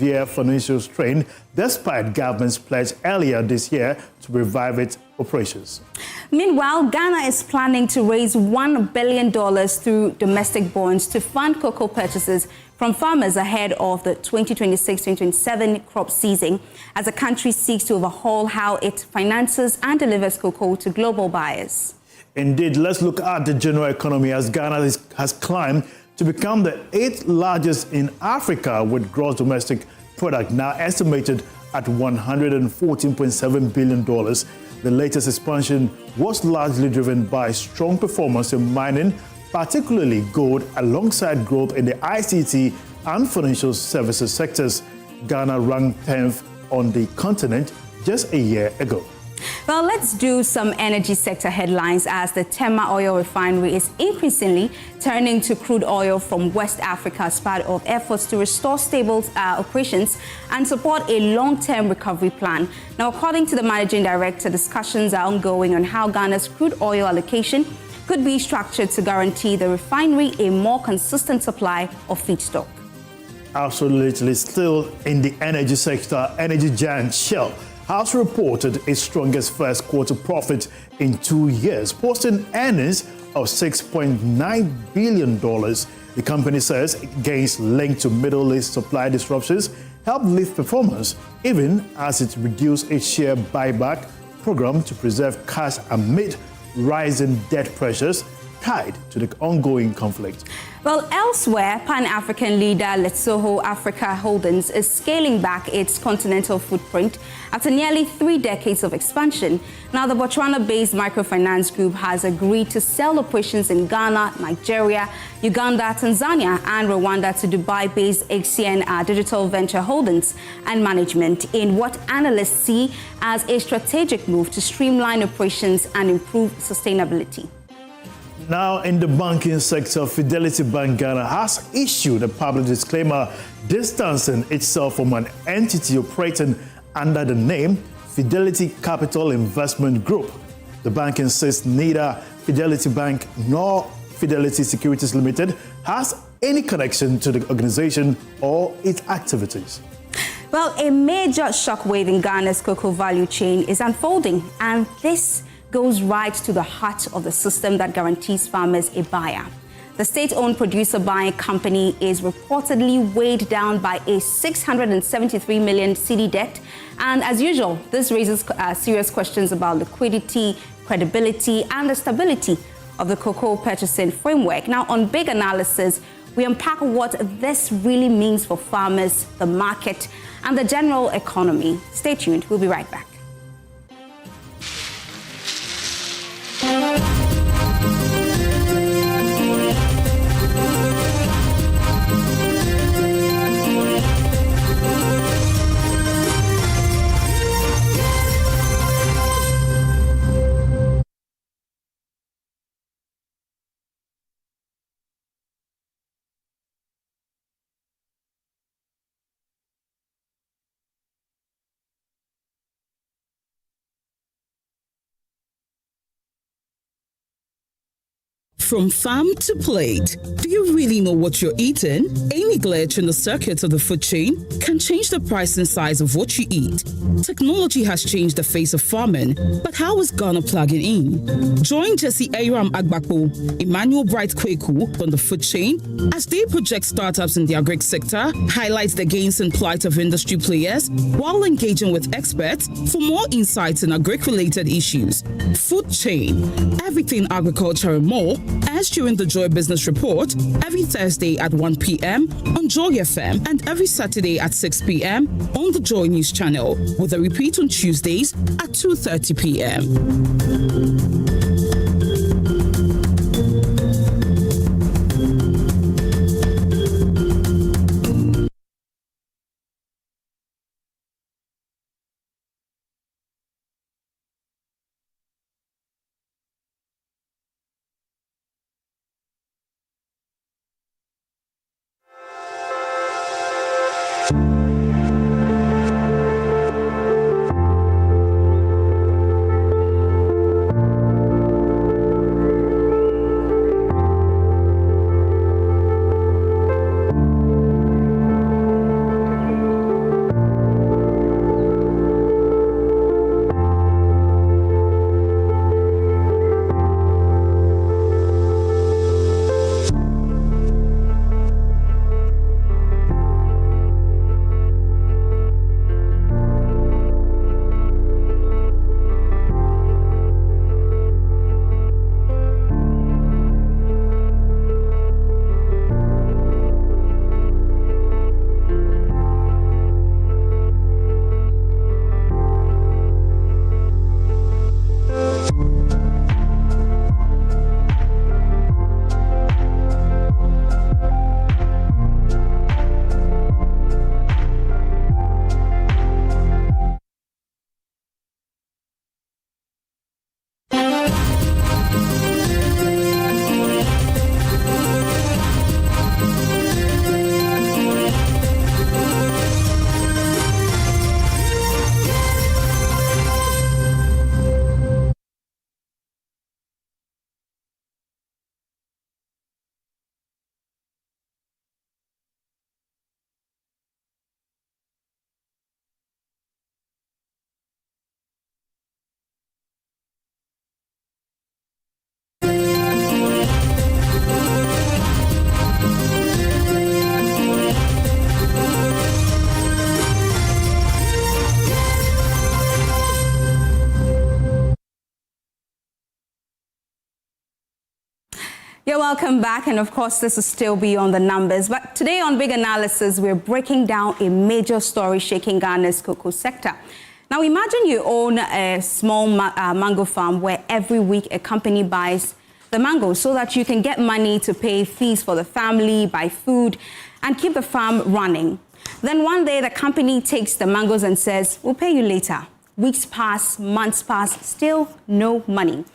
severe financial strain despite government's pledge earlier this year to revive its operations. Meanwhile, Ghana is planning to raise $1 billion through domestic bonds to fund cocoa purchases from farmers ahead of the 2026-2027 crop season, as the country seeks to overhaul how it finances and delivers cocoa to global buyers. Indeed, let's look at the general economy as Ghana has climbed to become the 8th largest in Africa, with gross domestic product now estimated at $114.7 billion. The latest expansion was largely driven by strong performance in mining, particularly gold, alongside growth in the ICT and financial services sectors. Ghana ranked 10th on the continent just a year ago. Well, let's do some energy sector headlines as the Tema oil refinery is increasingly turning to crude oil from West Africa as part of efforts to restore stable operations and support a long-term recovery plan. Now, according to the managing director, discussions are ongoing on how Ghana's crude oil allocation could be structured to guarantee the refinery a more consistent supply of feedstock. Absolutely. Still in the energy sector, energy giant Shell has reported its strongest first quarter profit in 2 years, posting earnings of $6.9 billion. The company says gains linked to Middle East supply disruptions helped lift performance, even as it reduced its share buyback program to preserve cash amid rising debt pressures tied to the ongoing conflict. Well, elsewhere, Pan-African leader Lesotho Africa Holdings is scaling back its continental footprint after nearly 3 decades of expansion. Now, the Botswana-based microfinance group has agreed to sell operations in Ghana, Nigeria, Uganda, Tanzania, and Rwanda to Dubai-based AXN Digital Venture Holdings and Management in what analysts see as a strategic move to streamline operations and improve sustainability. Now, in the banking sector, Fidelity Bank Ghana has issued a public disclaimer distancing itself from an entity operating under the name Fidelity Capital Investment Group. The bank insists neither Fidelity Bank nor Fidelity Securities Limited has any connection to the organization or its activities. Well, a major shockwave in Ghana's cocoa value chain is unfolding, and this goes right to the heart of the system that guarantees farmers a buyer. The state-owned producer buying company is reportedly weighed down by a 673 million cedi debt. And as usual, this raises serious questions about liquidity, credibility, and the stability of the cocoa purchasing framework. Now, on Big Analysis, we unpack what this really means for farmers, the market, and the general economy. Stay tuned. We'll be right back. From farm to plate, do you really know what you're eating? Any glitch in the circuits of the food chain can change the price and size of what you eat. Technology has changed the face of farming, but how is Ghana plugging in? Join Jesse Aram Agbakpo, Emmanuel Bright Kweku on the food chain as they project startups in the agri sector, highlight the gains and plight of industry players while engaging with experts for more insights in agri-related issues. Food chain, everything agriculture and more, as during the Joy Business Report every Thursday at 1 p.m. on Joy FM and every Saturday at 6 p.m. on the Joy News Channel, with a repeat on Tuesdays at 2:30 p.m. You're welcome back, and of course this is still beyond the numbers, but today on Big Analysis we're breaking down a major story shaking Ghana's cocoa sector. Now imagine you own a small mango farm where every week a company buys the mangoes so that you can get money to pay fees for the family, buy food and keep the farm running. Then one day the company takes the mangoes and says, we'll pay you later. Weeks pass, months pass, still no money.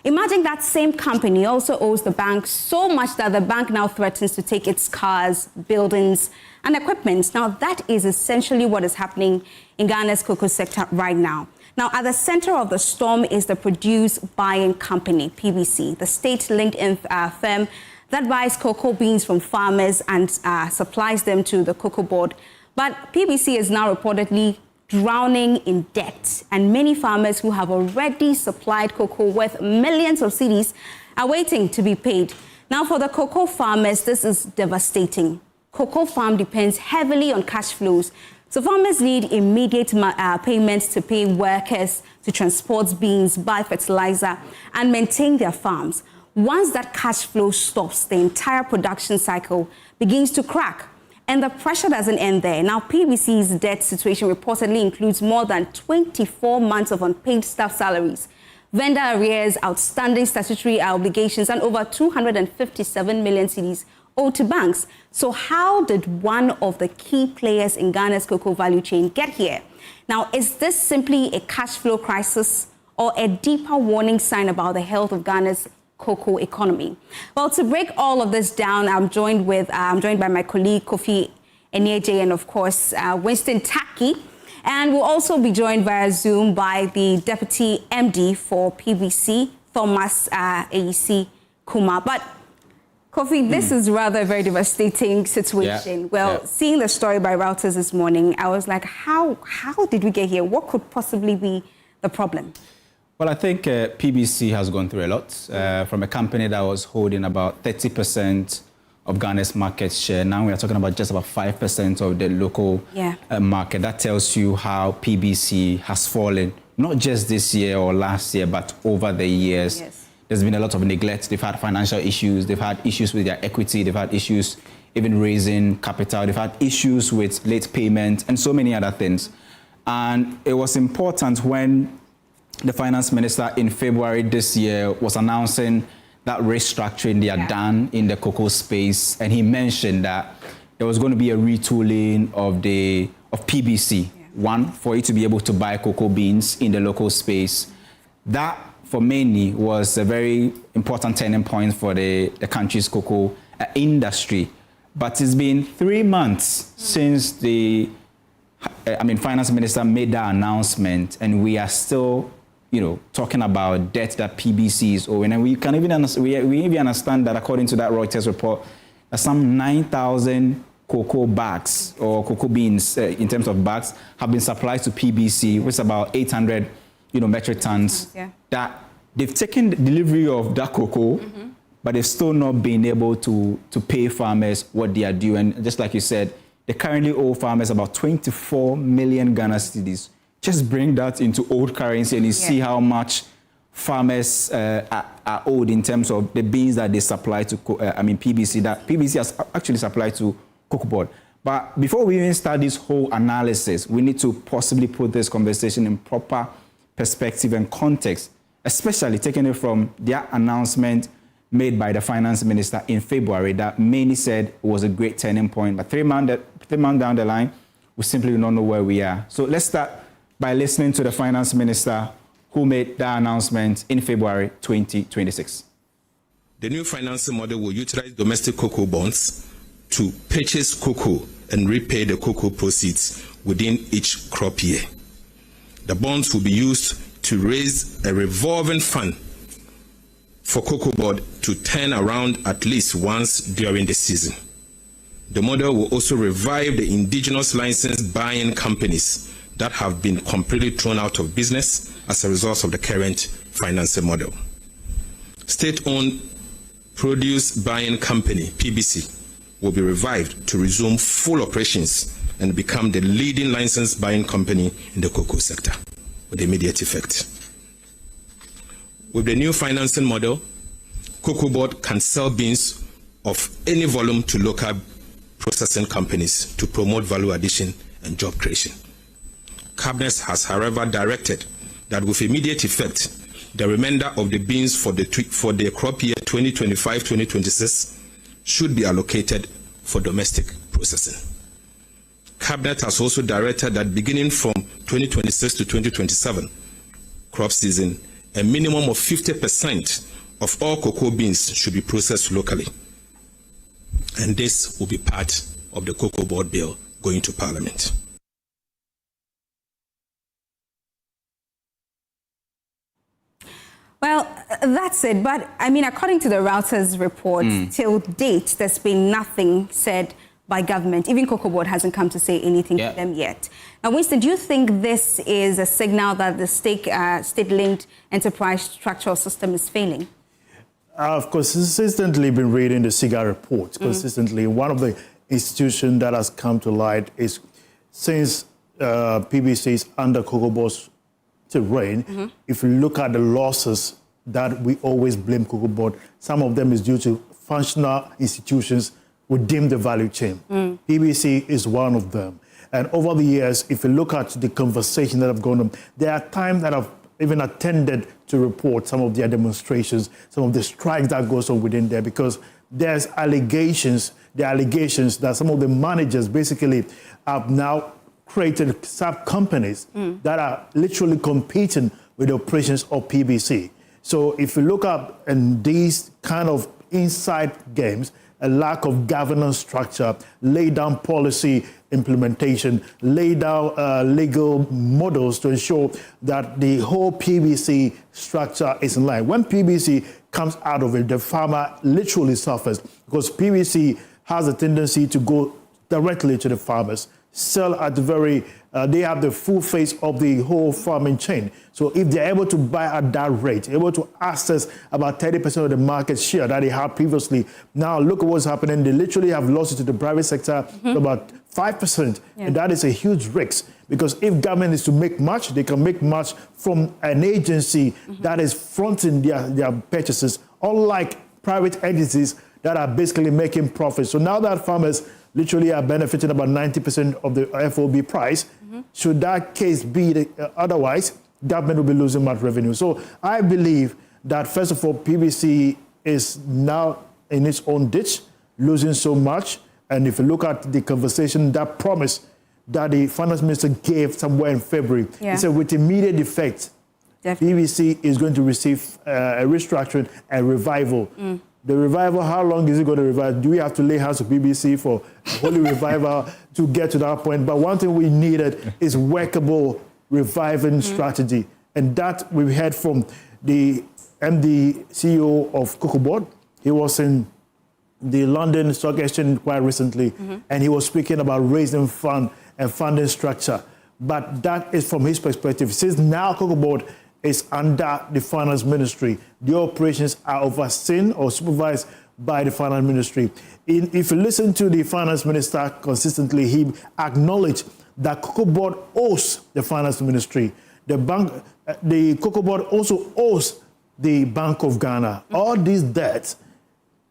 Imagine that same company also owes the bank so much that the bank now threatens to take its cars, buildings, and equipment. Now, that is essentially what is happening in Ghana's cocoa sector right now. Now, at the center of the storm is the Produce Buying Company, PBC, the state-linked firm that buys cocoa beans from farmers and supplies them to the cocoa board. But PBC is now reportedly drowning in debt, and many farmers who have already supplied cocoa worth millions of cedis are waiting to be paid. Now, for the cocoa farmers, this is devastating. Cocoa farm depends heavily on cash flows, so farmers need immediate payments to pay workers, to transport beans, buy fertilizer, and maintain their farms. Once that cash flow stops, the entire production cycle begins to crack. And the pressure doesn't end there. Now, PBC's debt situation reportedly includes more than 24 months of unpaid staff salaries, vendor arrears, outstanding statutory obligations, and over 257 million cedis owed to banks. So how did one of the key players in Ghana's cocoa value chain get here? Now, is this simply a cash flow crisis or a deeper warning sign about the health of Ghana's cocoa economy? Well, to break all of this down, I'm joined by my colleague Kofi, Adjei, and of course Winston, Tackie, and we'll also be joined via Zoom by the Deputy MD for PBC, Thomas AEC Kuma. But Kofi, this is rather a very devastating situation. Yeah. Well, seeing the story by Reuters this morning, I was like, how did we get here? What could possibly be the problem? Well, I think PBC has gone through a lot. From a company that was holding about 30% of Ghana's market share, now we are talking about just about 5% of the local market. That tells you how PBC has fallen, not just this year or last year, but over the years. Yes. There's been a lot of neglect. They've had financial issues. They've had issues with their equity. They've had issues even raising capital. They've had issues with late payment and so many other things. And it was important when the finance minister in February this year was announcing that restructuring they had done in the cocoa space, and he mentioned that there was going to be a retooling of PBC. One, for it to be able to buy cocoa beans in the local space. That, for many, was a very important turning point for the country's cocoa industry. But it's been 3 months since the finance minister made that announcement, and we are still talking about debt that PBC is owing. And we can even understand that according to that Reuters report, that some 9,000 cocoa bags or cocoa beans in terms of bags have been supplied to PBC, which is about 800 metric tons. That they've taken delivery of that cocoa, but they've still not been able to pay farmers what they are due. And just like you said, they currently owe farmers about 24 million Ghana cedis. Just bring that into old currency and you see how much farmers are owed in terms of the beans that they supply to PBC, that PBC has actually supplied to Cocoa Board. But before we even start this whole analysis, we need to possibly put this conversation in proper perspective and context, especially taking it from their announcement made by the finance minister in February that many said was a great turning point. But 3 months down the line, we simply do not know where we are. So let's start by listening to the finance minister who made that announcement in February 2026. The new financing model will utilize domestic cocoa bonds to purchase cocoa and repay the cocoa proceeds within each crop year. The bonds will be used to raise a revolving fund for Cocoa Board to turn around at least once during the season. The model will also revive the indigenous licensed buying companies that have been completely thrown out of business as a result of the current financing model. State-owned Produce Buying Company, PBC, will be revived to resume full operations and become the leading licensed buying company in the cocoa sector with immediate effect. With the new financing model, Cocoa Board can sell beans of any volume to local processing companies to promote value addition and job creation. Cabinet has, however, directed that with immediate effect, the remainder of the beans for the crop year 2025-2026 should be allocated for domestic processing. Cabinet has also directed that beginning from 2026 to 2027 crop season, a minimum of 50% of all cocoa beans should be processed locally. And this will be part of the Cocoa Board bill going to Parliament. Well, that's it. But, I mean, according to the Reuters report, till date, there's been nothing said by government. Even Cocoa Board hasn't come to say anything to them yet. Now, Winston, do you think this is a signal that the state-linked enterprise structural system is failing? I've consistently been reading the SIGA report. Consistently, one of the institutions that has come to light is since PBC is under Cocoa Board's reign, if you look at the losses that we always blame Cocoa Board, some of them is due to functional institutions within the value chain. PBC is one of them. And over the years, if you look at the conversation that have gone on, there are times that I've even attended to report some of their demonstrations, some of the strikes that goes on within there, because there's allegations that some of the managers basically have now created sub-companies that are literally competing with the operations of PBC. So if you look up in these kind of inside games, a lack of governance structure, lay down policy implementation, lay down legal models to ensure that the whole PBC structure is in line. When PBC comes out of it, the farmer literally suffers because PBC has a tendency to go directly to the farmers, sell at the very, they have the full face of the whole farming chain. So if they're able to buy at that rate, able to access about 30% of the market share that they had previously, now look at what's happening. They literally have lost it to the private sector to about 5%. And that is a huge risk because if government is to make much, they can make much from an agency that is fronting their purchases, unlike private entities that are basically making profits. So now that farmers literally are benefiting about 90% of the FOB price. Should that case be otherwise, government will be losing much revenue. So I believe that, first of all, PBC is now in its own ditch, losing so much. And if you look at the conversation, that promise that the finance minister gave somewhere in February, he said with immediate effect, PBC is going to receive a restructuring and revival. The revival, how long is it going to revive? Do we have to lay hands on BBC for holy revival to get to that point? But one thing we needed is workable reviving strategy. And that we heard from the MD CEO of Cocoa Board. He was in the London Stock Exchange quite recently, and he was speaking about raising fund and funding structure. But that is from his perspective. Since now Cocoa Board is under the finance ministry, the operations are overseen or supervised by the finance ministry. If you listen to the finance minister consistently, he acknowledged that Cocoa Board owes the finance ministry. The Cocoa Board also owes the Bank of Ghana. All these debts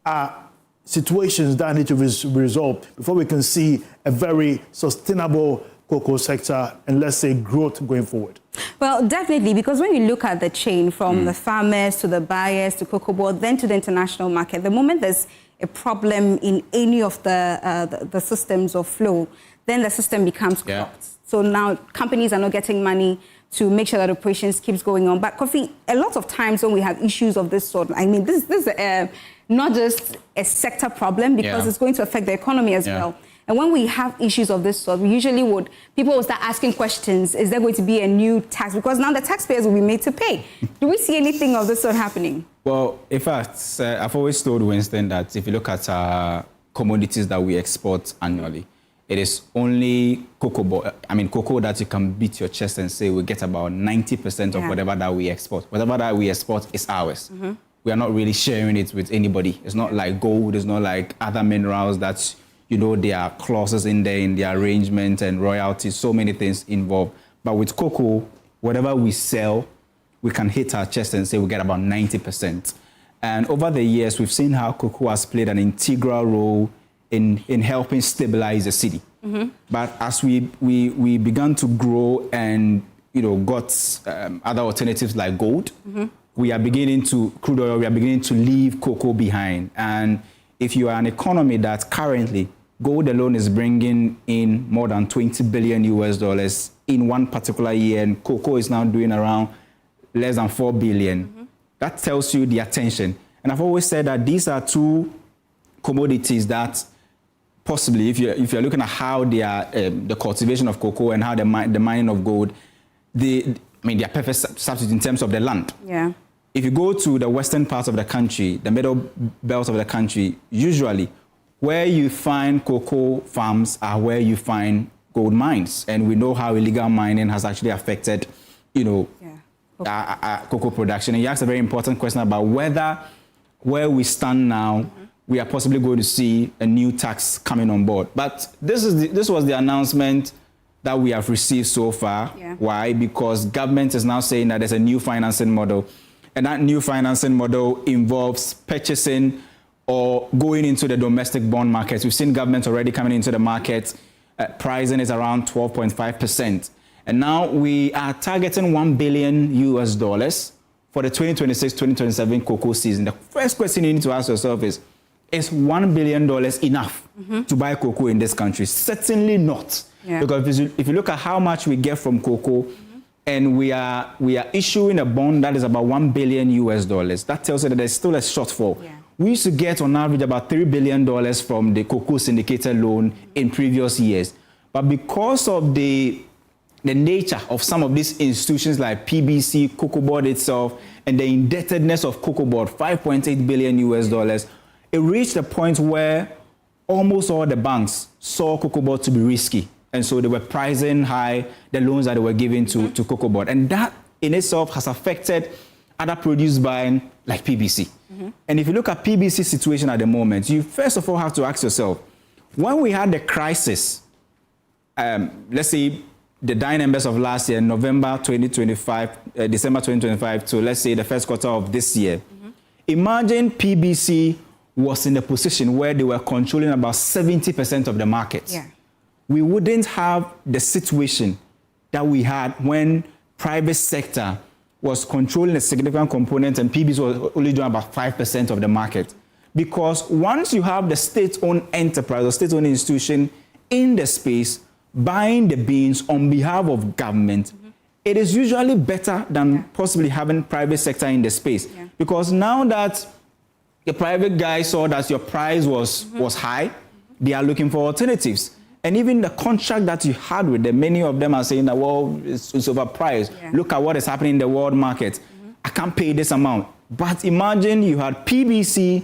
are situations that need to be resolved before we can see a very sustainable cocoa sector and, let's say, growth going forward. Well, definitely, because when you look at the chain from the farmers to the buyers to Cocoa Board, then to the international market, the moment there's a problem in any of the systems of flow, then the system becomes corrupt. So now companies are not getting money to make sure that operations keeps going on. But Kofi, a lot of times when we have issues of this sort, I mean, this is not just a sector problem because it's going to affect the economy as well. And when we have issues of this sort, we usually people will start asking questions. Is there going to be a new tax? Because now the taxpayers will be made to pay. Do we see anything of this sort happening? Well, in fact, I've always told Winston that if you look at commodities that we export annually, it is only cocoa that you can beat your chest and say we get about 90% of whatever that we export. Whatever that we export is ours. We are not really sharing it with anybody. It's not like gold. It's not like other minerals that, you know, there are clauses in there in the arrangement and royalties, so many things involved. But with cocoa, whatever we sell, we can hit our chest and say we get about 90%. And over the years, we've seen how cocoa has played an integral role in helping stabilize the city. But as we began to grow and got other alternatives like gold, we are beginning to crude oil. We are beginning to leave cocoa behind. And if you are an economy that currently gold alone is bringing in more than $20 billion in one particular year, and cocoa is now doing around less than $4 billion. That tells you the attention. And I've always said that these are two commodities that possibly, if you're looking at how they are, the cultivation of cocoa and how the mining of gold, they are perfect substitute in terms of the land. Yeah. If you go to the western part of the country, the middle belt of the country, usually where you find cocoa farms are where you find gold mines. And we know how illegal mining has actually affected, cocoa production. And you asked a very important question about where we stand now, we are possibly going to see a new tax coming on board. But this was the announcement that we have received so far. Yeah. Why? Because government is now saying that there's a new financing model. And that new financing model involves purchasing or going into the domestic bond markets. We've seen government already coming into the market. Pricing is around 12.5%. And now we are targeting $1 billion for the 2026-2027 cocoa season. The first question you need to ask yourself is $1 billion enough to buy cocoa in this country? Certainly not. Yeah. Because if you look at how much we get from cocoa, and we are issuing a bond that is about $1 billion, that tells you that there's still a shortfall. Yeah. We used to get on average about $3 billion from the cocoa syndicated loan in previous years. But because of the nature of some of these institutions like PBC, Cocoa Board itself, and the indebtedness of Cocoa Board, $5.8 billion, it reached a point where almost all the banks saw Cocoa Board to be risky. And so they were pricing high the loans that they were giving to Cocoa Board. And that in itself has affected other produce buying like PBC. And if you look at PBC's situation at the moment, you first of all have to ask yourself, when we had the crisis, let's say the dying numbers of last year, November 2025, December 2025, to let's say the first quarter of this year, imagine PBC was in a position where they were controlling about 70% of the market. Yeah. We wouldn't have the situation that we had when private sector was controlling a significant component and PBC was only doing about 5% of the market. Because once you have the state-owned enterprise or state-owned institution in the space buying the beans on behalf of government, it is usually better than possibly having private sector in the space. Yeah. Because now that the private guy saw that your price was high, they are looking for alternatives. And even the contract that you had with them, many of them are saying that, well, it's overpriced. Yeah. Look at what is happening in the world market. I can't pay this amount. But imagine you had PBC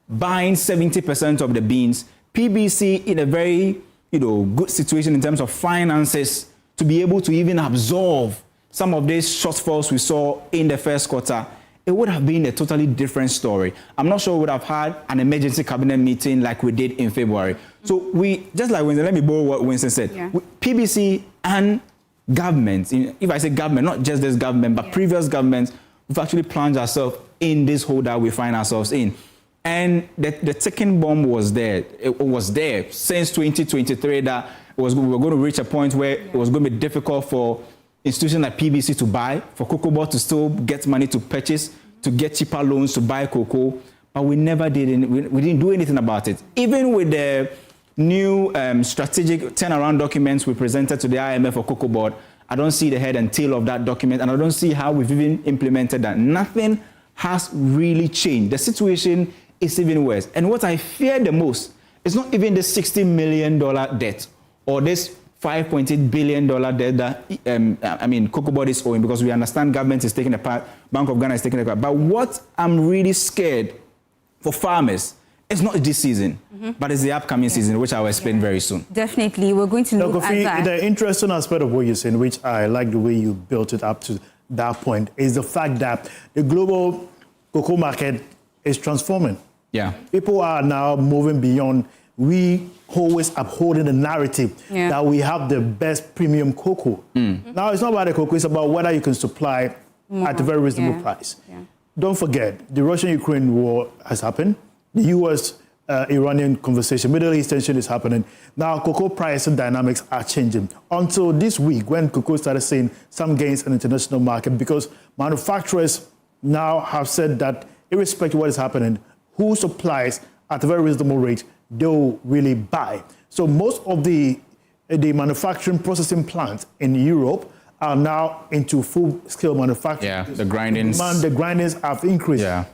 buying 70% of the beans, PBC in a very good situation in terms of finances to be able to even absorb some of these shortfalls we saw in the first quarter. It would have been a totally different story. I'm not sure we would have had an emergency cabinet meeting like we did in February. So we, just like Winston, let me borrow what Winston said. Yeah. PBC and government, if I say government, not just this government, but previous governments, we've actually plunged ourselves in this hole that we find ourselves in. And the ticking bomb was there. It was there since 2023 that we were going to reach a point where it was going to be difficult for institutions like PBC to buy, for Cocoa Board to still get money to purchase, to get cheaper loans to buy cocoa, but we never did. We didn't do anything about it. Even with the new strategic turnaround documents we presented to the IMF for Cocoa Board, I don't see the head and tail of that document, and I don't see how we've even implemented that. Nothing has really changed. The situation is even worse. And what I fear the most is not even the $60 million debt or this $5.8 billion debt that Cocoa Board is owing, because we understand government is taking a part, Bank of Ghana is taking a part. But what I'm really scared for farmers is not this season, but it's the upcoming season, which I will explain very soon. Definitely, we're going to look Kofi, at that. The interesting aspect of what you're saying, which I like the way you built it up to that point, is the fact that the global cocoa market is transforming. Yeah. People are now moving beyond. We always upholding the narrative that we have the best premium cocoa. Now, it's not about the cocoa, it's about whether you can supply at a very reasonable price. Yeah. don't forget, the Russian-Ukraine war has happened. The U.S.-Iranian conversation, Middle East tension is happening. Now, cocoa price and dynamics are changing. Until this week, when cocoa started seeing some gains in the international market, because manufacturers now have said that irrespective of what is happening, who supplies at a very reasonable rate, they'll really buy. So most of the manufacturing processing plants in Europe are now into full-scale manufacturing. Yeah, the grindings. The grindings have increased. Yeah.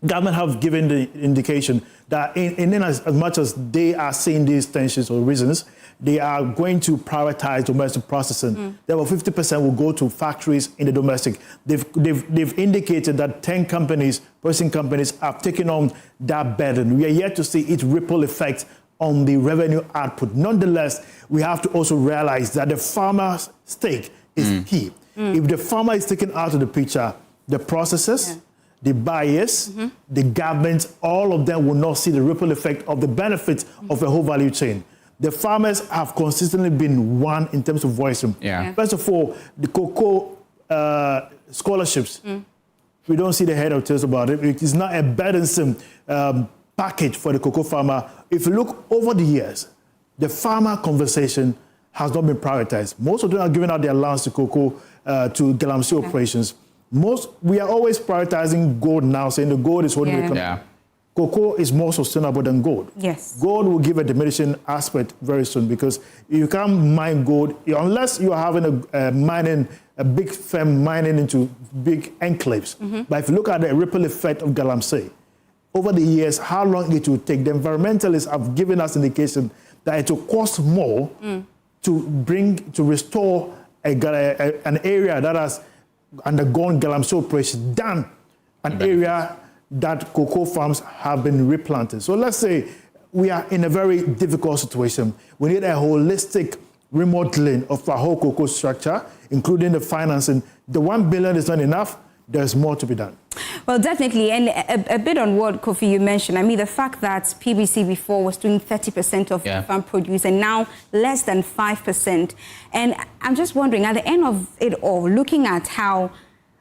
Government have given the indication that in as much as they are seeing these tensions or reasons, they are going to prioritize domestic processing. Therefore, 50% will go to factories in the domestic. They've indicated that 10 companies, processing companies, have taken on that burden. We are yet to see its ripple effect on the revenue output. Nonetheless, we have to also realize that the farmer's stake is key. If the farmer is taken out of the picture, the processors, the buyers, the government, all of them will not see the ripple effect of the benefits of the whole value chain. The farmers have consistently been one in terms of voicing. First of all, the cocoa scholarships, we don't see the head of tails about it. It is not a burdensome package for the cocoa farmer. If you look over the years, the farmer conversation has not been prioritized. Most of them are giving out their allowance to cocoa, to galamsey operations. We are always prioritizing gold now, saying the gold is holding the economy. Cocoa is more sustainable than gold. Yes. Gold will give a diminishing aspect very soon because you can't mine gold unless you are having a big firm mining into big enclaves. But if you look at the ripple effect of galamsey, over the years, how long it will take, the environmentalists have given us indication that it will cost more to restore an area that has undergone galamsey operation than an area that cocoa farms have been replanted. So let's say we are in a very difficult situation. We need a holistic remodeling of our whole cocoa structure, including the financing. The 1 billion is not enough. There's more to be done. Well, definitely. And a bit on what, Kofi, you mentioned. I mean, the fact that PBC before was doing 30% of farm produce and now less than 5%. And I'm just wondering, at the end of it all, looking at how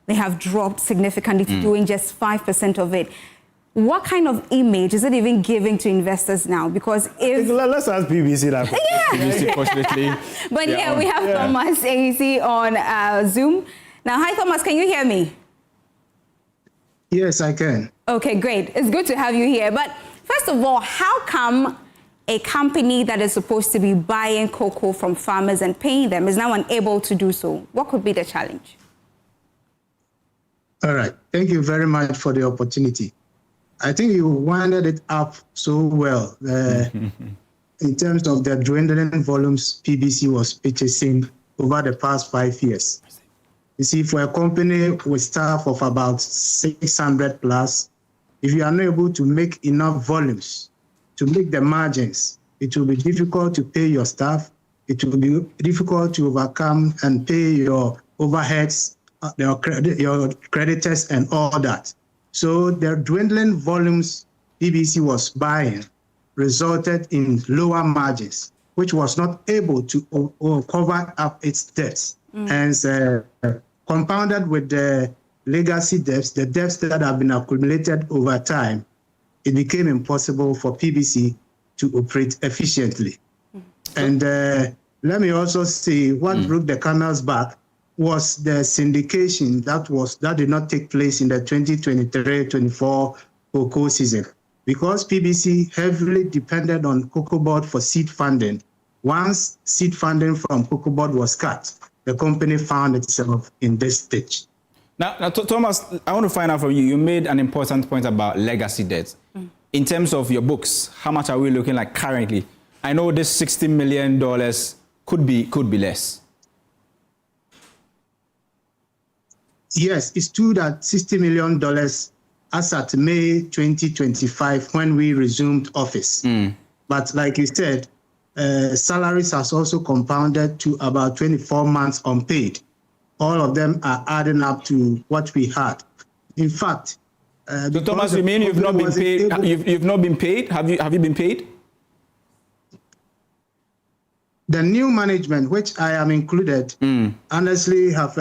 they have dropped significantly to doing just 5% of it, what kind of image is it even giving to investors now? Because if... Let's ask BBC that. BBC, fortunately. But we have Thomas AEC on Zoom. Now, hi, Thomas, can you hear me? Yes, I can. Okay, great. It's good to have you here. But first of all, how come a company that is supposed to be buying cocoa from farmers and paying them is now unable to do so? What could be the challenge? All right. Thank you very much for the opportunity. I think you winded it up so well in terms of the dwindling volumes PBC was purchasing over the past 5 years. You see, for a company with staff of about 600 plus, if you are not able to make enough volumes to make the margins, it will be difficult to pay your staff. It will be difficult to overcome and pay your overheads, your creditors and all that. So the dwindling volumes BBC was buying resulted in lower margins, which was not able to cover up its debts. Hence, compounded with the legacy debts, the debts that have been accumulated over time, it became impossible for PBC to operate efficiently. And let me also say what broke the camel's back was the syndication that did not take place in the 2023-24 cocoa season. Because PBC heavily depended on Cocoa Board for seed funding, once seed funding from Cocoa Board was cut, the company found itself in this stage. Now, Thomas, I want to find out from you. You made an important point about legacy debts. In terms of your books, how much are we looking like currently? I know this $60 million could be less. Yes, it stood at $60 million as at May 2025 when we resumed office. But like you said, salaries has also compounded to about 24 months unpaid. All of them are adding up to what we had. In fact, so Thomas, you mean you've not been paid? You've not been paid? Have you been paid? The new management, which I am included, honestly have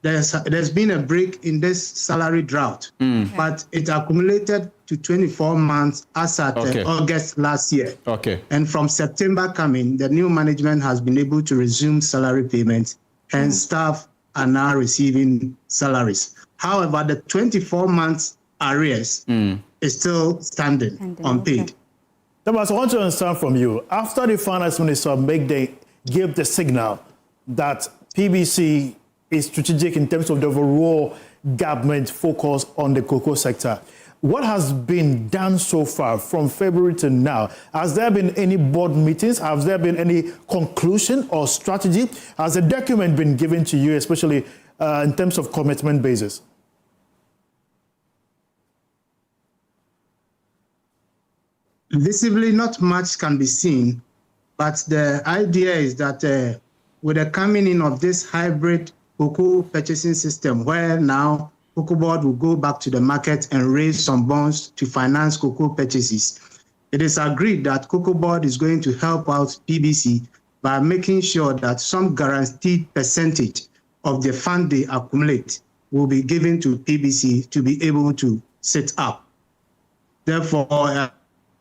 there's been a break in this salary drought, but it accumulated to 24 months as at August last year. Okay. And from September coming, the new management has been able to resume salary payments, and staff are now receiving salaries. However, the 24 months arrears is still standing unpaid. Okay. Thomas, I want to understand from you, after the finance minister gave the signal that PBC is strategic in terms of the overall government focus on the cocoa sector, what has been done so far from February to now? Has there been any board meetings? Has there been any conclusion or strategy? Has a document been given to you, especially in terms of commitment basis? Visibly, not much can be seen, but the idea is that with the coming in of this hybrid cocoa purchasing system, where now Cocoa Board will go back to the market and raise some bonds to finance cocoa purchases, it is agreed that Cocoa Board is going to help out PBC by making sure that some guaranteed percentage of the fund they accumulate will be given to PBC to be able to set up. Therefore,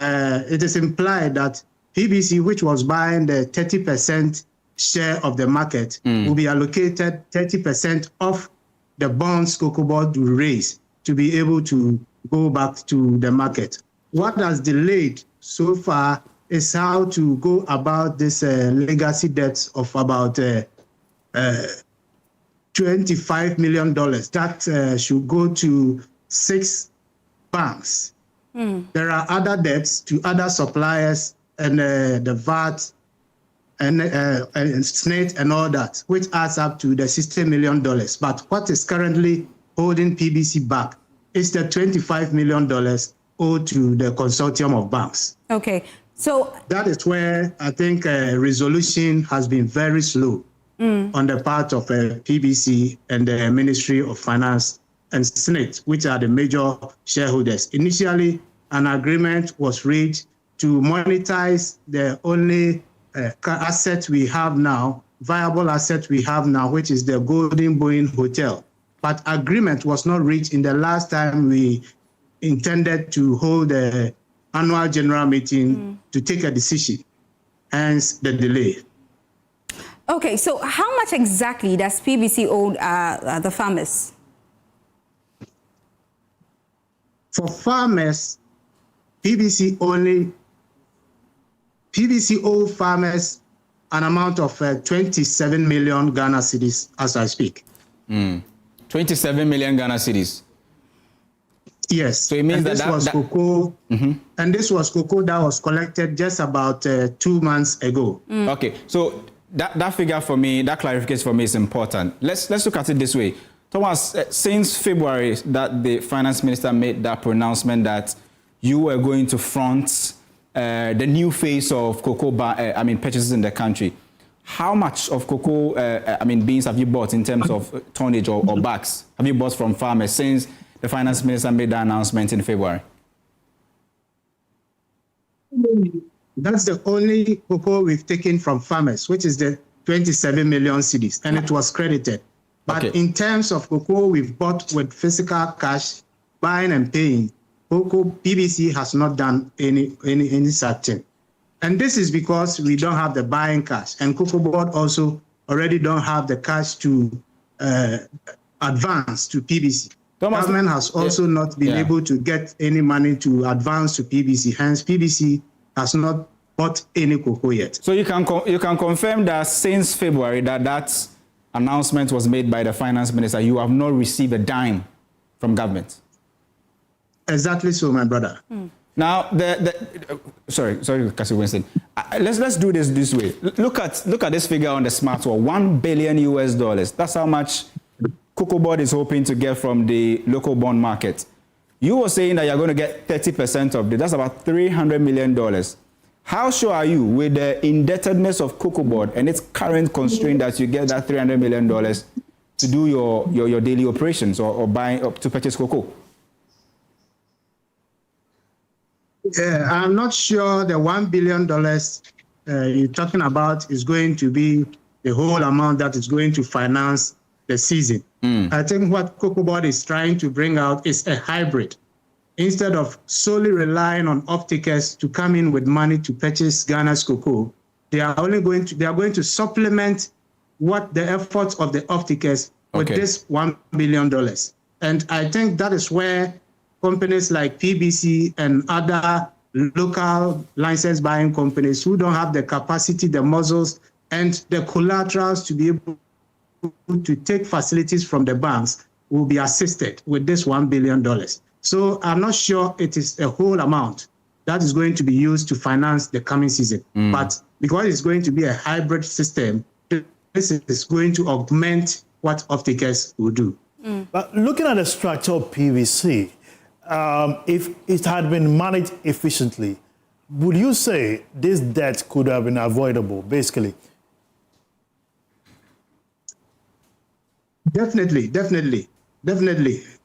it is implied that PBC, which was buying the 30% share of the market, will be allocated 30% of the bonds Cocoa Board will raise to be able to go back to the market. What has delayed so far is how to go about this legacy debts of about $25 million that should go to 6 banks. There are other debts to other suppliers and the VAT and SNET and all that, which adds up to the $60 million. But what is currently holding PBC back is the $25 million owed to the consortium of banks. Okay, so that is where I think resolution has been very slow on the part of PBC and the Ministry of Finance and SNET, which are the major shareholders. Initially, an agreement was reached to monetize the only asset we have now, viable asset we have now, which is the Golden Boeing Hotel. But agreement was not reached in the last time we intended to hold the annual general meeting to take a decision, hence the delay. Okay, so how much exactly does PBC owe the farmers? For farmers, PBC owes farmers an amount of 27 million Ghana cedis as I speak. 27 million Ghana cedis. Yes. So it means and this was cocoa, and this was cocoa that was collected just about 2 months ago. Okay, so that figure for me, that clarification for me is important. Let's look at it this way. Thomas, since February that the finance minister made that pronouncement that you were going to front the new phase of cocoa purchases in the country, how much of cocoa beans have you bought in terms of tonnage or bags have you bought from farmers since the finance minister made that announcement in February? That's the only cocoa we've taken from farmers, which is the 27 million cedis, and it was credited. But in terms of cocoa we've bought with physical cash, buying and paying, cocoa PBC has not done any such thing. And this is because we don't have the buying cash, and Cocoa Board also already don't have the cash to advance to PBC. Government has also not been able to get any money to advance to PBC. Hence, PBC has not bought any cocoa yet. So you can confirm that since February that announcement was made by the finance minister, you have not received a dime from government. Exactly so, my brother. Now, sorry, Cassie Winston. Let's do this way. Look at this figure on the smartwatch, $1 billion. That's how much Cocoa Board is hoping to get from the local bond market. You were saying that you're going to get 30% of it. That's about $300 million. How sure are you with the indebtedness of Cocoa Board and its current constraint that you get that $300 million to do your daily operations or buy to purchase cocoa? Yeah, I'm not sure the $1 billion you're talking about is going to be the whole amount that is going to finance the season. I think what Cocoa Board is trying to bring out is a hybrid. Instead of solely relying on off-takers to come in with money to purchase Ghana's cocoa, they are going to supplement what the efforts of the off-takers with this $1 billion. And I think that is where companies like PBC and other local license buying companies who don't have the capacity, the muscles, and the collaterals to be able to take facilities from the banks will be assisted with this $1 billion. So I'm not sure it is a whole amount that is going to be used to finance the coming season. But because it's going to be a hybrid system, this is going to augment what off-takers will do. But looking at the structure of PVC, if it had been managed efficiently, would you say this debt could have been avoidable, basically? Definitely,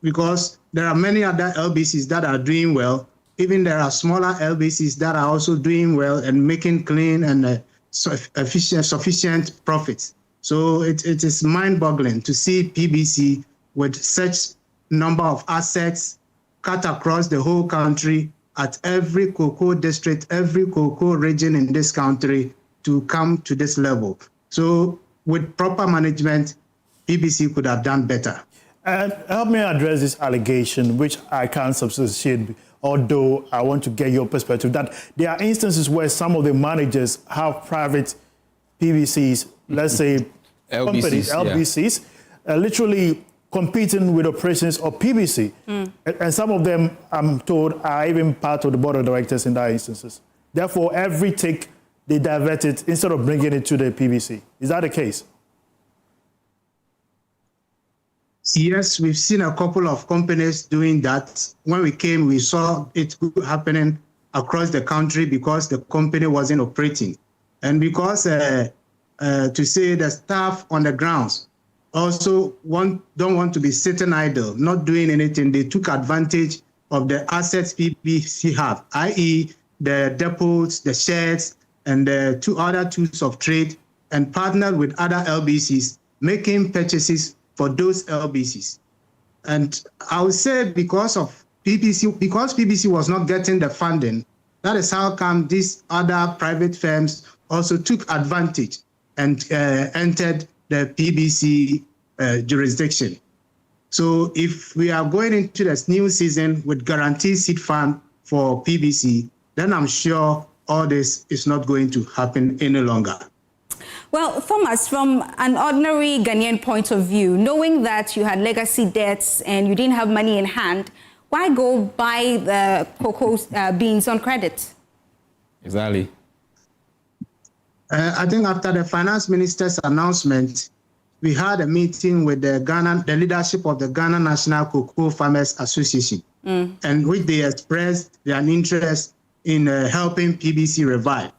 because there are many other LBCs that are doing well. Even there are smaller LBCs that are also doing well and making clean and sufficient profits. So it is mind-boggling to see PBC with such number of assets cut across the whole country at every cocoa district, every cocoa region in this country to come to this level. So with proper management, PBC could have done better. And help me address this allegation, which I can't substantiate, although I want to get your perspective, that there are instances where some of the managers have private PVCs, let's say companies, LBCs, literally competing with operations of PVC. And some of them, I'm told, are even part of the board of directors in that instances. Therefore, every take, they divert it instead of bringing it to the PVC. Is that the case? Yes, we've seen a couple of companies doing that. When we came, we saw it happening across the country because the company wasn't operating. And because to say the staff on the grounds also don't want to be sitting idle, not doing anything, they took advantage of the assets PBC have, i.e. the depots, the sheds, and the two other tools of trade, and partnered with other LBCs, making purchases for those LBCs. And I would say because PBC was not getting the funding, that is how come these other private firms also took advantage and entered the PBC jurisdiction. So if we are going into this new season with guaranteed seed fund for PBC, then I'm sure all this is not going to happen any longer. Well, Thomas, from an ordinary Ghanaian point of view, knowing that you had legacy debts and you didn't have money in hand, why go buy the cocoa beans on credit? Exactly. I think after the finance minister's announcement, we had a meeting with the leadership of the Ghana National Cocoa Farmers Association, and which they expressed their interest in helping PBC revive.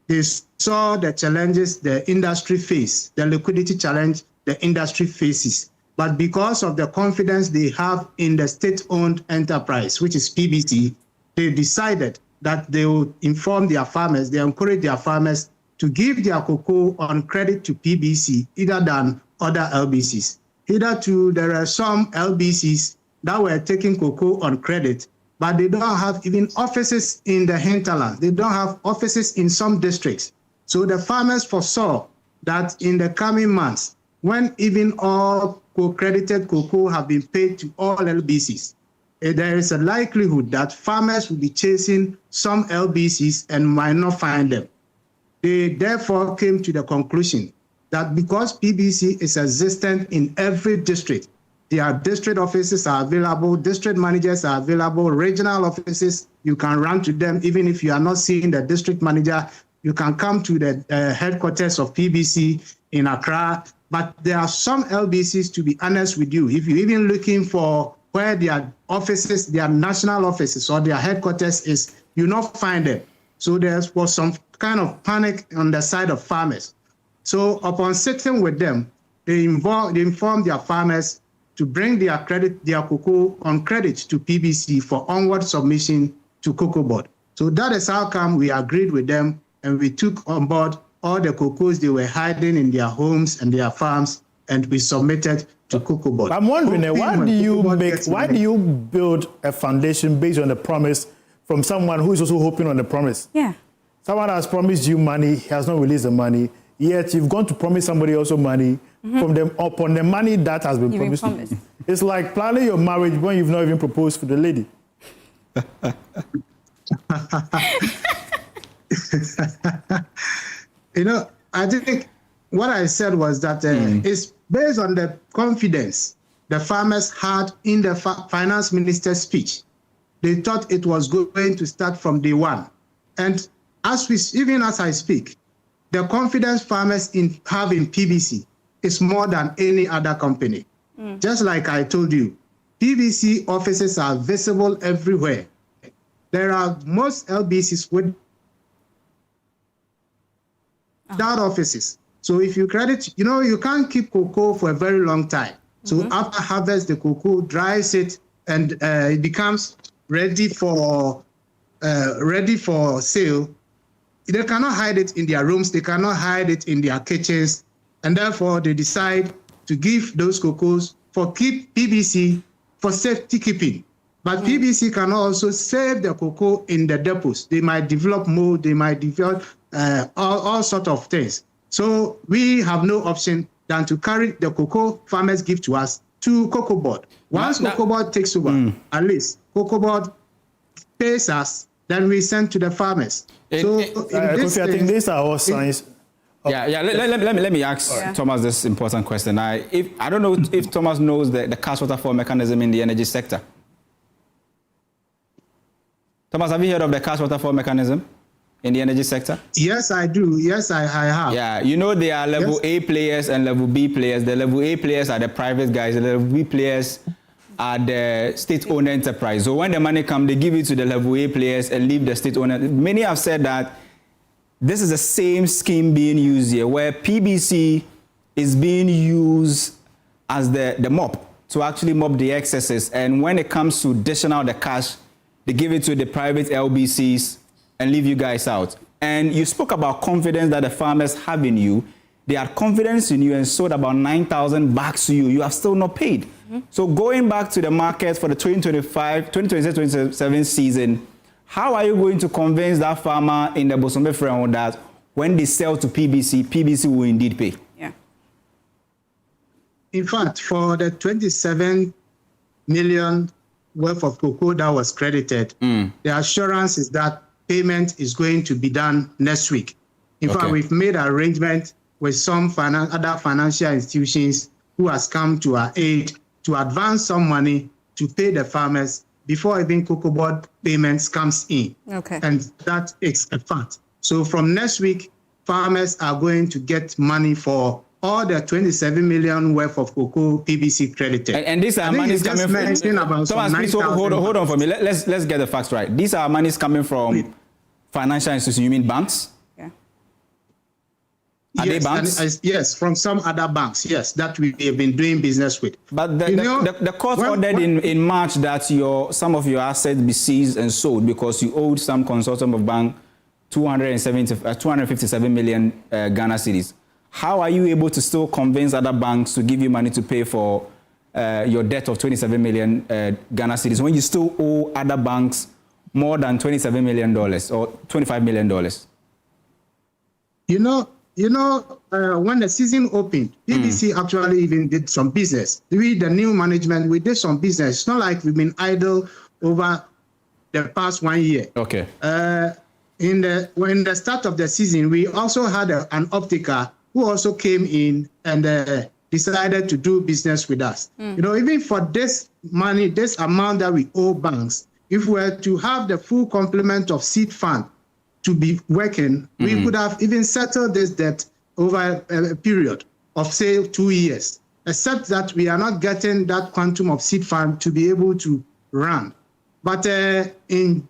They saw the challenges the industry face, the liquidity challenge the industry faces. But because of the confidence they have in the state-owned enterprise, which is PBC, they decided that they would inform their farmers, they encourage their farmers to give their cocoa on credit to PBC, either than other LBCs. Hitherto, there are some LBCs that were taking cocoa on credit, but they don't have even offices in the hinterland. They don't have offices in some districts. So the farmers foresaw that in the coming months, when even all co-credited cocoa have been paid to all LBCs, there is a likelihood that farmers will be chasing some LBCs and might not find them. They therefore came to the conclusion that because PBC is existent in every district, their district offices are available, district managers are available, regional offices, you can run to them. Even if you are not seeing the district manager, you can come to the headquarters of PBC in Accra. But there are some LBCs, to be honest with you, if you're even looking for where their offices, their national offices or their headquarters is, you not find them. So there was some kind of panic on the side of farmers. So upon sitting with them, they informed their farmers to bring their cocoa on credit to PBC for onward submission to Cocoa Board. So that is how come we agreed with them and we took on board all the cocoas they were hiding in their homes and their farms and we submitted to Cocoa Board. I'm wondering, why do you build a foundation based on the promise from someone who is also hoping on the promise? Yeah. Someone has promised you money, he has not released the money, yet you've gone to promise somebody also money from them upon the money that has been promised. It's like planning your marriage when you've not even proposed for the lady. I think what I said was that it's based on the confidence the farmers had in the finance minister's speech. They thought it was going to start from day one. And even as I speak, the confidence farmers have in PBC is more than any other company. Just like I told you, PBC offices are visible everywhere. There are most LBCs without offices. So if you credit, you can't keep cocoa for a very long time. So after harvest, the cocoa dries it and it becomes ready for sale. They cannot hide it in their rooms. They cannot hide it in their kitchens. And therefore, they decide to give those cocoas for PBC for safety keeping. But PBC can also save the cocoa in the depots. They might develop mold. They might develop all sorts of things. So we have no option than to carry the cocoa farmers give to us to Cocoa Board. Once Cocoa Board takes over, at least Cocoa Board pays us, then we send to the farmers. Kofi, I think these are all signs. Let me ask Thomas this important question. I don't know if Thomas knows the cash waterfall mechanism in the energy sector. Thomas, have you heard of the cash waterfall mechanism in the energy sector? Yes, I do. Yes, I have. Yeah, there are level A players and level B players. The level A players are the private guys. The level B players are the state-owned enterprise. So when the money comes, they give it to the level A players and leave the state-owned. Many have said that this is the same scheme being used here, where PBC is being used as the mop to actually mop the excesses. And when it comes to dishing out the cash, they give it to the private LBCs and leave you guys out. And you spoke about confidence that the farmers have in you. They had confidence in you and sold about 9,000 bags to you. You have still not paid. So going back to the market for the 2026-2027 season, how are you going to convince that farmer in the Bosombe Front that when they sell to PBC, PBC will indeed pay? Yeah. In fact, for the 27 million worth of cocoa that was credited, the assurance is that payment is going to be done next week. In fact, we've made an arrangement with some other financial institutions who has come to our aid to advance some money to pay the farmers before even Cocoa Board payments comes in. And that is a fact. So from next week, farmers are going to get money for all the 27 million worth of cocoa PBC credited. And these are monies coming from... Thomas, please hold on for me. Let's get the facts right. These are monies coming from financial institutions. You mean banks? Are they banks? Yes, from some other banks, yes, that we have been doing business with. But the court ordered in March that some of your assets be seized and sold because you owed some consortium of bank 257 million Ghana cedis. How are you able to still convince other banks to give you money to pay for your debt of 27 million Ghana cedis when you still owe other banks more than $27 million or $25 million? When the season opened, PBC actually even did some business. We, the new management, we did some business. It's not like we've been idle over the past 1 year. In the start of the season, we also had an optiker who also came in and decided to do business with us. Even for this money, this amount that we owe banks, if we were to have the full complement of seed fund to be working, we could have even settled this debt over a period of, say, 2 years, except that we are not getting that quantum of seed fund to be able to run. But in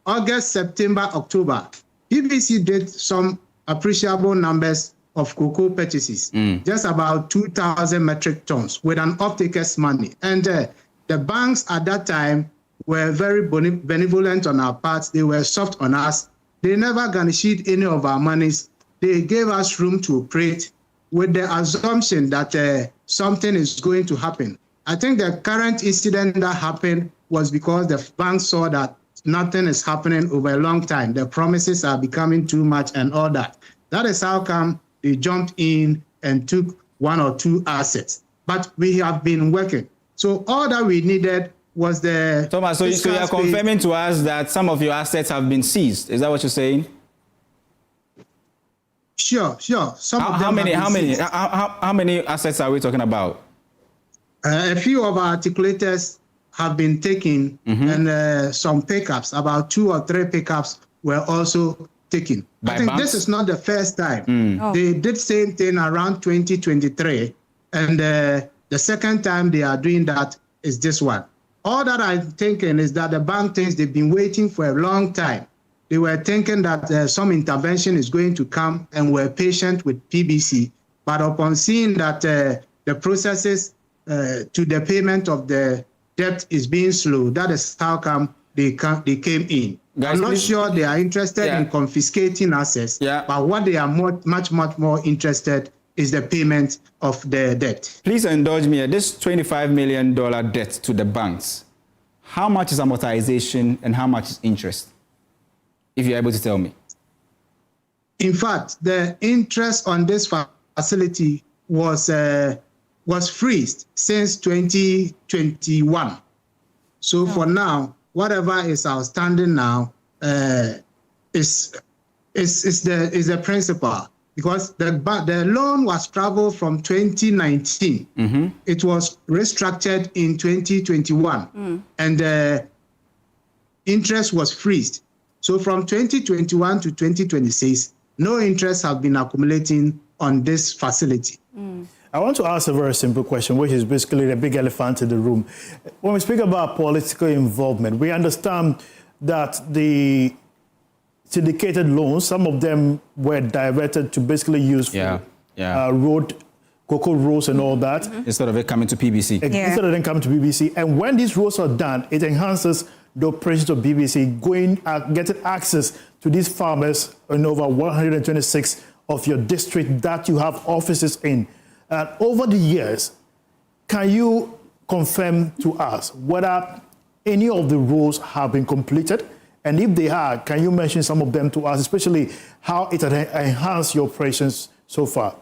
August, September, October, PBC did some appreciable numbers of cocoa purchases, just about 2,000 metric tons with an off-taker's money. And the banks at that time were very benevolent on our part. They were soft on us. They never garnished any of our monies. They gave us room to operate. with the assumption that something is going to happen. I think the current incident that happened was because the bank saw that nothing is happening over a long time. The promises are becoming too much and all that. That is how come they jumped in and took one or two assets. But we have been working. So all that we needed was the... Thomas, so you are confirming to us that some of your assets have been seized. Is that what you're saying? Sure. How many assets are we talking about? A few of our articulators have been taken, and some pickups, about 2 or 3 pickups were also taken. I think this is not the first time. They did same thing around 2023, and the second time they are doing that is this one. All that I'm thinking is that the bank thinks they've been waiting for a long time. They were thinking that some intervention is going to come and were patient with PBC. But upon seeing that the processes to the payment of the debt is being slow, that is how come they came in. Guys, I'm not sure they are interested in confiscating assets, but what they are much more interested is the payment of the debt. Please indulge me. This $25 million debt to the banks, how much is amortization and how much is interest? If you're able to tell me. In fact, the interest on this facility was freezed since 2021. So for now, whatever is outstanding now is the principal, because the loan was traveled from 2019. It was restructured in 2021, and the interest was freezed. So from 2021 to 2026, no interest have been accumulating on this facility. I want to ask a very simple question, which is basically the big elephant in the room. When we speak about political involvement, we understand that the syndicated loans, some of them were diverted to basically use for cocoa rows and all that. Instead of it coming to PBC. Instead of them coming to PBC. And when these rows are done, it enhances the operations of BBC, getting access to these farmers in over 126 of your district that you have offices in. Over the years, can you confirm to us whether any of the roles have been completed? And if they are, can you mention some of them to us, especially how it has enhanced your operations so far?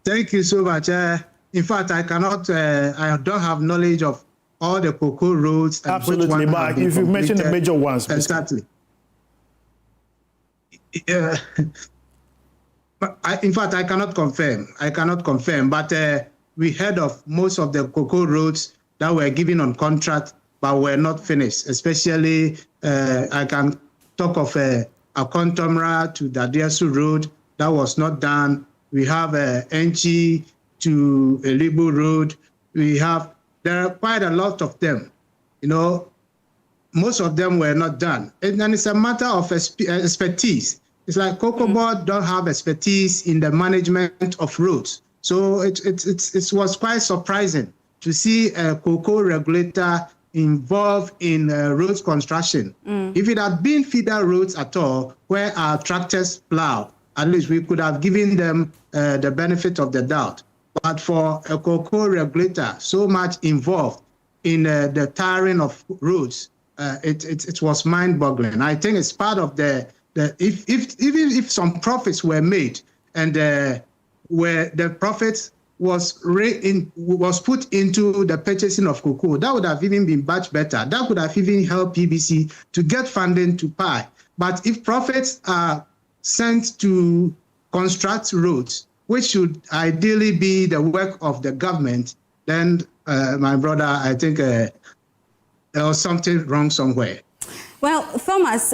Thank you so much. In fact, I don't have knowledge of all the cocoa roads. And absolutely, but if you mention the major ones. Exactly. In fact, I cannot confirm, but we heard of most of the cocoa roads that were given on contract but were not finished. Especially, I can talk of Akontomra to the Adjei Road that was not done. We have Enchi to Elibu Road. There are quite a lot of them. You know, most of them were not done. And it's a matter of expertise. It's like Cocoa Board don't have expertise in the management of roads. So it was quite surprising to see a cocoa regulator involved in roads construction. If it had been feeder roads at all, where our tractors plow, at least we could have given them the benefit of the doubt. But for a cocoa regulator so much involved in the tarring of roads, it was mind-boggling. I think it's part of even if some profits were made and where the profits was put into the purchasing of cocoa, that would have even been much better. That would have even helped PBC to get funding to buy. But if profits are sent to construct roads, which should ideally be the work of the government, then, my brother, I think there was something wrong somewhere. Well, Thomas,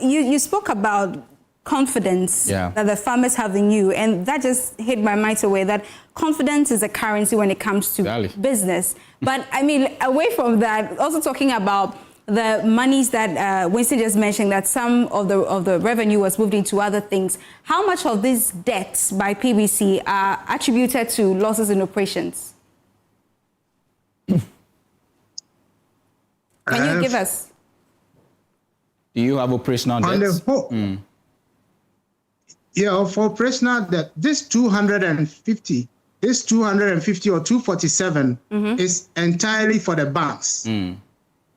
you spoke about confidence that the farmers have in you, and that just hit my mind away that confidence is a currency when it comes to business. But I mean, away from that, also talking about the monies that Winston just mentioned, that some of the revenue was moved into other things. How much of these debts by PBC are attributed to losses in operations? Can you give us? Do you have operational debts? Yeah, for operational debt, this 250 or 247 is entirely for the banks.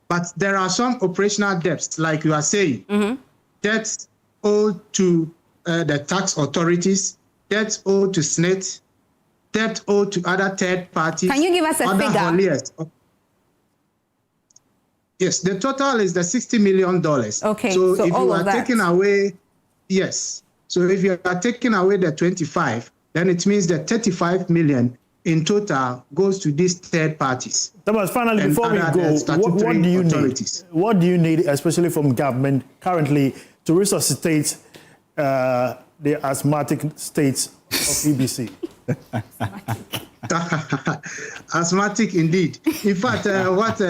But there are some operational debts, like you are saying, debts owed to the tax authorities, debts owed to SNIT, debt owed to other third parties. Can you give us a figure? Hauliers. Yes, the total is the $60 million. Okay, so if all you of are that. taking away, yes. So if you are taking away the 25, then it means that 35 million in total goes to these third parties. Thomas, finally, and before we other go, what do you authorities. need? What do you need, especially from government currently, to resuscitate the asthmatic states of PBC? Asthmatic indeed. In fact, what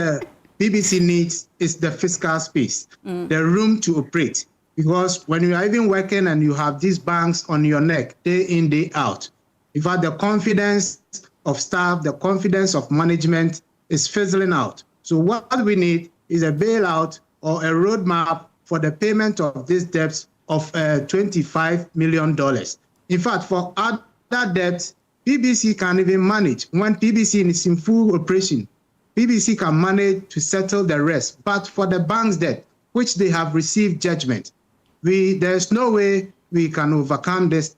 BBC needs is the fiscal space, the room to operate. Because when you are even working and you have these banks on your neck, day in, day out, in fact, the confidence of staff, the confidence of management is fizzling out. So what we need is a bailout or a roadmap for the payment of these debts of $25 million. In fact, for other debts, PBC can even manage. When PBC is in full operation, PBC can manage to settle the rest. But for the bank's debt, which they have received judgment, there's no way we can overcome this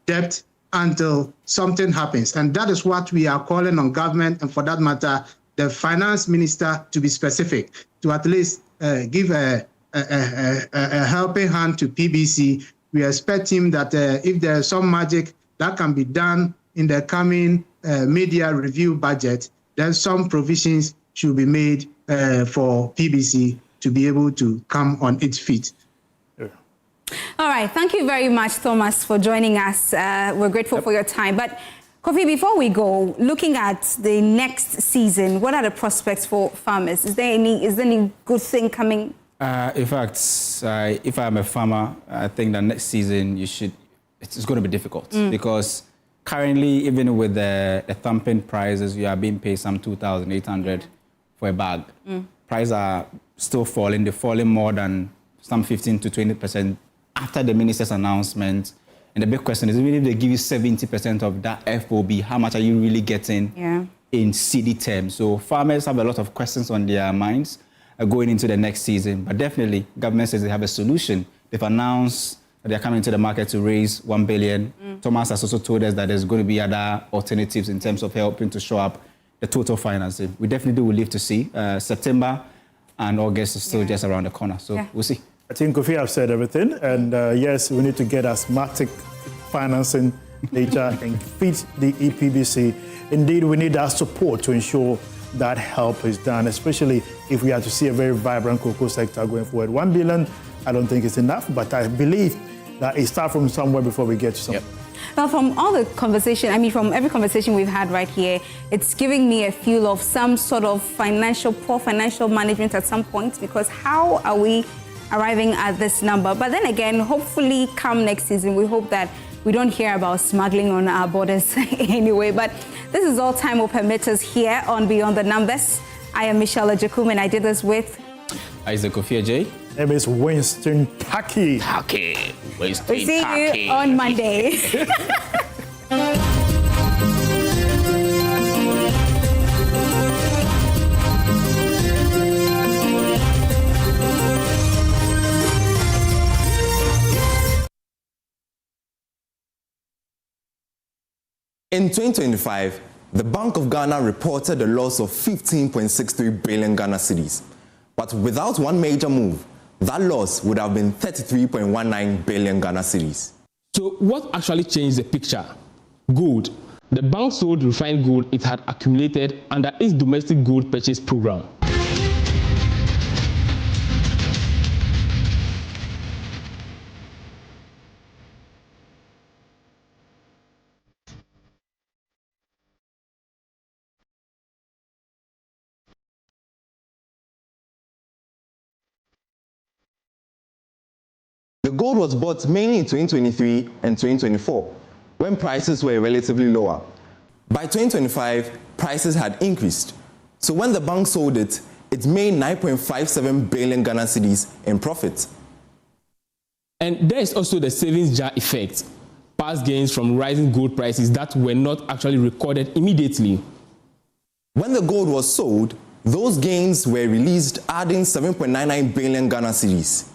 debt until something happens. And that is what we are calling on government, and for that matter, the finance minister, to be specific, to at least give a helping hand to PBC. We expect him that if there is some magic that can be done in the coming media review budget, then some provisions should be made for PBC to be able to come on its feet. All right. Thank you very much, Thomas, for joining us. We're grateful for your time. But, Kofi, before we go, looking at the next season, what are the prospects for farmers? Is there any good thing coming? In fact, if I'm a farmer, I think that next season it's going to be difficult because currently, even with the thumping prices, you are being paid some 2,800 for a bag. Prices are still falling. They're falling more than some 15 to 20% after the minister's announcement. And the big question is, even if they give you 70% of that FOB, how much are you really getting in CD terms? So farmers have a lot of questions on their minds going into the next season. But definitely, government says they have a solution. They've announced that they're coming to the market to raise 1 billion. Thomas has also told us that there's going to be other alternatives in terms of helping to show up the total financing. We definitely will live to see. September and August is still just around the corner. So we'll see. I think Kofi have said everything. And yes, we need to get asthmatic financing later and feed the EPBC. Indeed, we need that support to ensure that help is done, especially if we are to see a very vibrant cocoa sector going forward. 1 billion, I don't think it's enough, but I believe that it starts from somewhere before we get to something. Well, from all the conversation, from every conversation we've had right here, it's giving me a feel of some sort of poor financial management at some point, because how are we arriving at this number? But then again, hopefully come next season, we hope that we don't hear about smuggling on our borders anyway. But this is all time will permit us here on Beyond the Numbers. I am Michelle Agyekum, and I did this with Isaac Kofi Adjei. Name is Winston Tackie. Winston We'll see you on Monday. In 2025, the Bank of Ghana reported a loss of 15.63 billion Ghana cedis. But without one major move, that loss would have been 33.19 billion Ghana cedis. So what actually changed the picture? Gold. The bank sold refined gold it had accumulated under its domestic gold purchase program. The gold was bought mainly in 2023 and 2024, when prices were relatively lower. By 2025, prices had increased. So when the bank sold it, it made 9.57 billion Ghana cedis in profit. And there is also the savings jar effect, past gains from rising gold prices that were not actually recorded immediately. When the gold was sold, those gains were released, adding 7.99 billion Ghana cedis.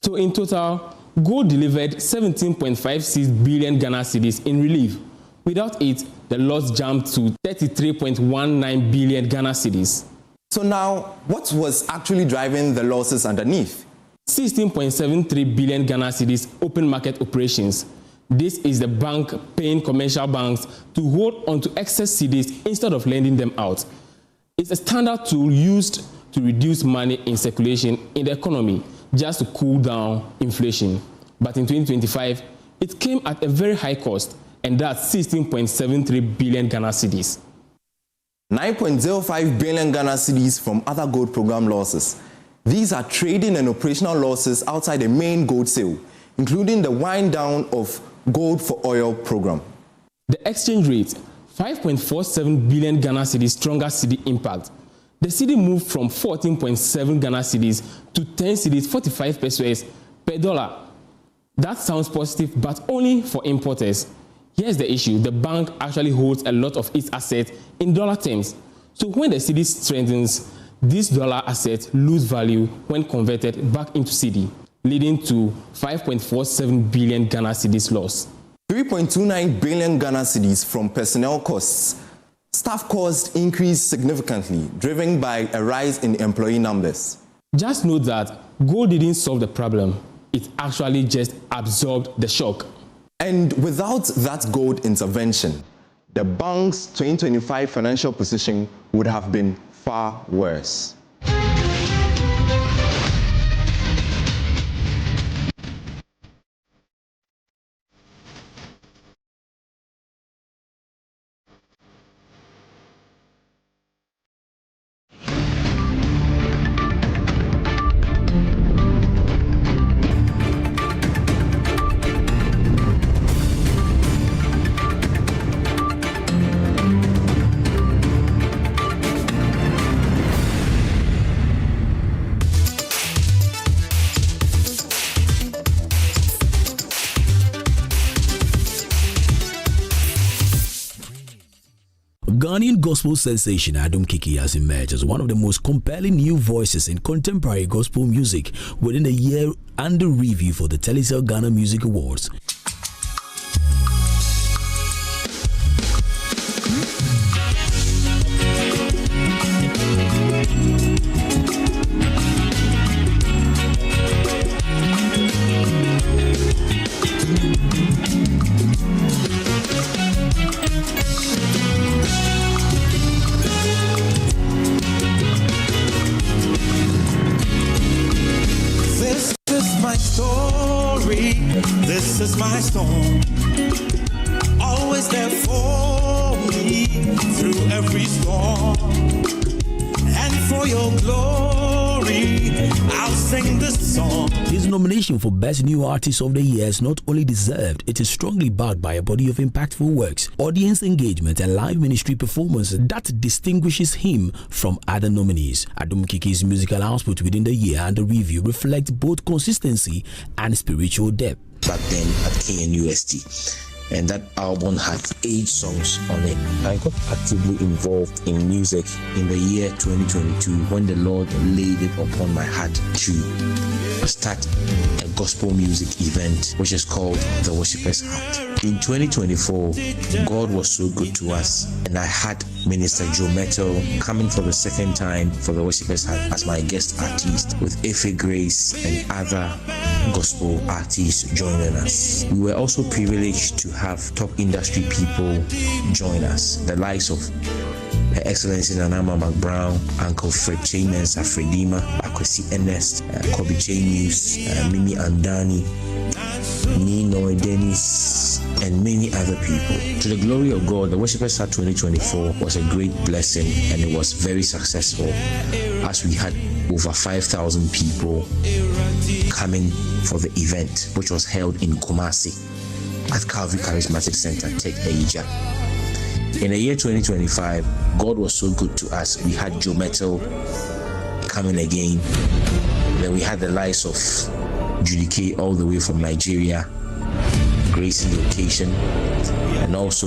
So in total, gold delivered 17.56 billion Ghana cedis in relief. Without it, the loss jumped to 33.19 billion Ghana cedis. So now, what was actually driving the losses underneath? 16.73 billion Ghana cedis open market operations. This is the bank paying commercial banks to hold on to excess cedis instead of lending them out. It's a standard tool used to reduce money in circulation in the economy, just to cool down inflation. But in 2025, it came at a very high cost, and that's 16.73 billion Ghana cedis. 9.05 billion Ghana cedis from other gold program losses. These are trading and operational losses outside the main gold sale, including the wind down of gold for oil program. The exchange rate, 5.47 billion Ghana cedis stronger cedi impact. The cedi moved from 14.7 Ghana cedis to 10 cedis 45 pesos per dollar. That sounds positive, but only for importers. Here's the issue. The bank actually holds a lot of its assets in dollar terms. So when the cedi strengthens, these dollar assets lose value when converted back into cedi, leading to 5.47 billion Ghana cedis loss. 3.29 billion Ghana cedis from personnel costs. Staff costs increased significantly, driven by a rise in employee numbers. Just note that gold didn't solve the problem. It actually just absorbed the shock. And without that gold intervention, the bank's 2025 financial position would have been far worse. Ghanaian gospel sensation Adjei has emerged as one of the most compelling new voices in contemporary gospel music within a year under review for the Telecel Ghana Music Awards. This is my song, always there for me through every storm, and for your glory I'll sing this song. His nomination for Best New Artist of the Year is not only deserved, it is strongly backed by a body of impactful works, audience engagement and live ministry performances that distinguishes him from other nominees. Adjei's musical output within the year under review reflects both consistency and spiritual depth. Back then at KNUST, and that album had 8 songs on it. I got actively involved in music in the year 2022 when the Lord laid it upon my heart to start a gospel music event which is called the Worshipper's Heart. In 2024, God was so good to us, and I had Minister Joe Metal coming for the second time for the Worshipper's Heart as my guest artist, with Efe Grace and other gospel artists joining us. We were also privileged to have top industry people join us, the likes of Her Excellency Nanama McBrown, Uncle Fred Chambers, Afredima, Akwesi Ernest, Kobe News, Mimi Andani, Nino Dennis, and many other people. To the glory of God, the Worshipper's Heart 2024 was a great blessing, and it was very successful as we had over 5,000 people coming for the event, which was held in Kumasi at Calvary Charismatic Center, Tech Asia. In the year 2025, God was so good to us. We had Joe Metal coming again. Then we had the likes of Julie K all the way from Nigeria, gracing the occasion, and also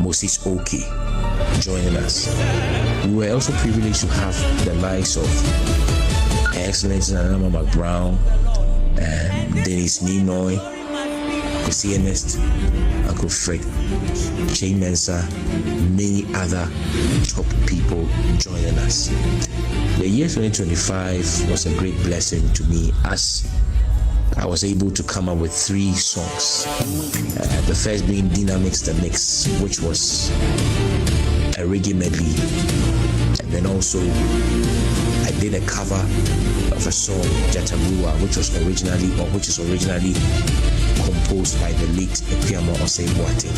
Moses Oke joining us. We were also privileged to have the likes of Her Excellency Nana McBrown and Dennis Ninoy, Kwesi Ernest, Uncle Fred, Jay Mensah, many other top people joining us. The year 2025 was a great blessing to me as I was able to come up with 3 songs. The first being Dynamics The Mix, which was a reggae medley. And then also I did a cover of a song, Jatabrua, which is originally composed by the late Epiamo Osei Boateng.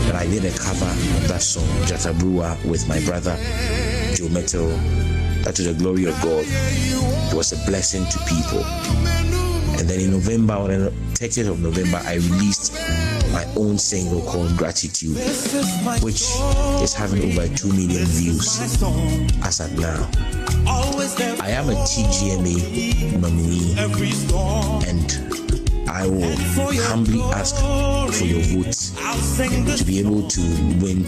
And I did a cover of that song, Jatabrua, with my brother Joe Metal. That to the glory of God. It was a blessing to people. And then in November, on the 30th of November, I released my own single called Gratitude, which is having over 2 million views as of now. I am a TGMA nominee, and I will humbly ask for your votes to be able to win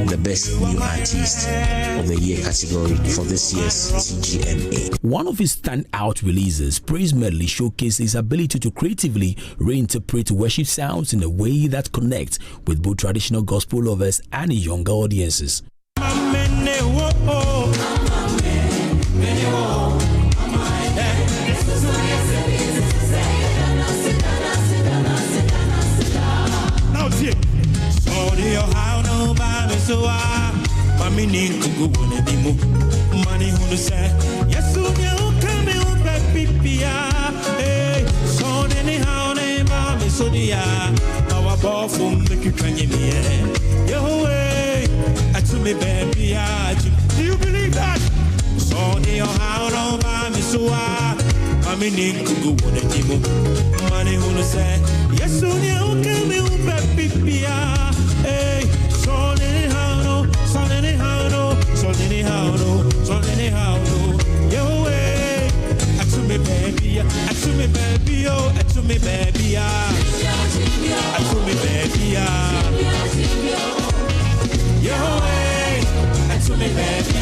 the Best New Artist of the Year category for this year's TGMA. One of his standout releases, Praise Medley, showcased his ability to creatively reinterpret worship sounds in a way that connects with both traditional gospel lovers and younger audiences. Money who say yes, you come in pipia. Hey, so anyhow, name me so dia. Our ball from the Kanye. Yo, way, I to me, baby. Do you believe that? So they are how long by me so I mean, you go on a demo. Money who say yes, you come in pipia. Hey, so anyhow, no, so anyhow, no. So anyhow, no, yo way. I to me baby, oh, I to me baby, I to me baby, yo way. I to me baby,